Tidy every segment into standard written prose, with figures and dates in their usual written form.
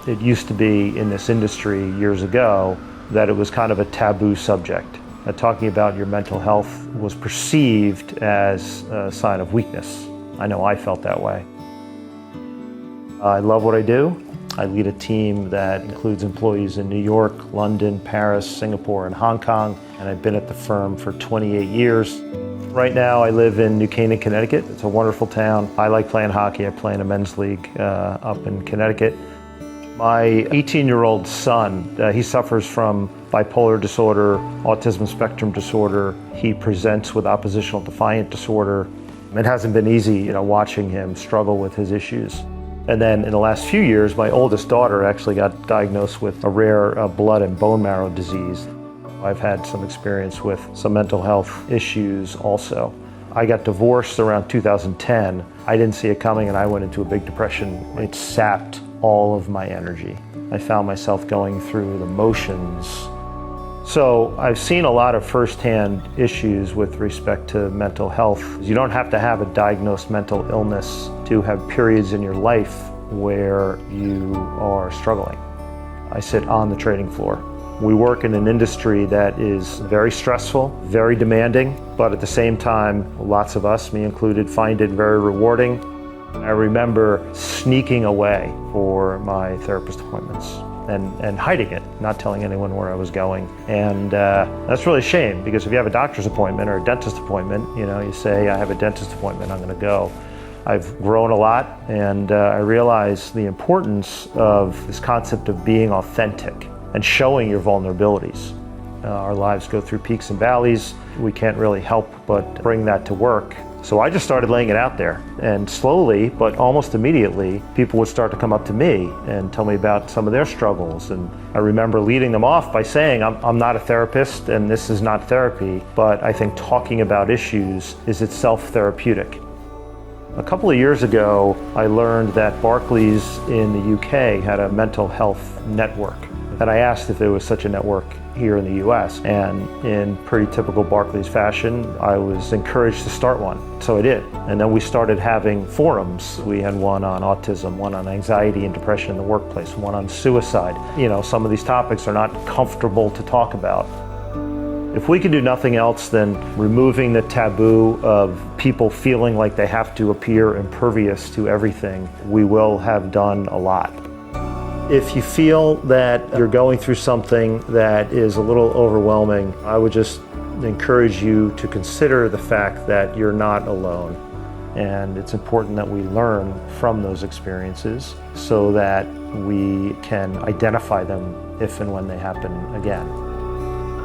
It used to be in this industry years ago that it was kind of a taboo subject. Talking about your mental health was perceived as a sign of weakness. I know I felt that way. I love what I do. I lead a team that includes employees in New York, London, Paris, Singapore, and Hong Kong, and I've been at the firm for 28 years. Right now I live in New Canaan, Connecticut. It's a wonderful town. I like playing hockey. I play in a men's league up in Connecticut. My 18-year-old son, he suffers from bipolar disorder, autism spectrum disorder. He presents with oppositional defiant disorder. It hasn't been easy, watching him struggle with his issues. And then in the last few years, my oldest daughter actually got diagnosed with a rare blood and bone marrow disease. I've had some experience with some mental health issues also. I got divorced around 2010. I didn't see it coming and I went into a big depression. It sapped all of my energy. I found myself going through the motions. So I've seen a lot of firsthand issues with respect to mental health. You don't have to have a diagnosed mental illness to have periods in your life where you are struggling. I sit on the trading floor. We work in an industry that is very stressful, very demanding, but at the same time, lots of us, me included, find it very rewarding. I remember sneaking away for my therapist appointments and hiding it, not telling anyone where I was going. And that's really a shame, because if you have a doctor's appointment or a dentist appointment, you say, I have a dentist appointment, I'm gonna go. I've grown a lot, and I realize the importance of this concept of being authentic and showing your vulnerabilities. Our lives go through peaks and valleys. We can't really help but bring that to work. So I just started laying it out there, and slowly, but almost immediately, people would start to come up to me and tell me about some of their struggles. And I remember leading them off by saying, I'm not a therapist and this is not therapy, but I think talking about issues is itself therapeutic. A couple of years ago, I learned that Barclays in the UK had a mental health network. And I asked if there was such a network here in the US, and in pretty typical Barclays fashion, I was encouraged to start one. So I did. And then we started having forums. We had one on autism, one on anxiety and depression in the workplace, one on suicide. Some of these topics are not comfortable to talk about. If we can do nothing else than removing the taboo of people feeling like they have to appear impervious to everything, we will have done a lot. If you feel that you're going through something that is a little overwhelming, I would just encourage you to consider the fact that you're not alone. And it's important that we learn from those experiences so that we can identify them if and when they happen again.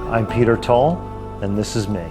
I'm Peter Tull, and this is me.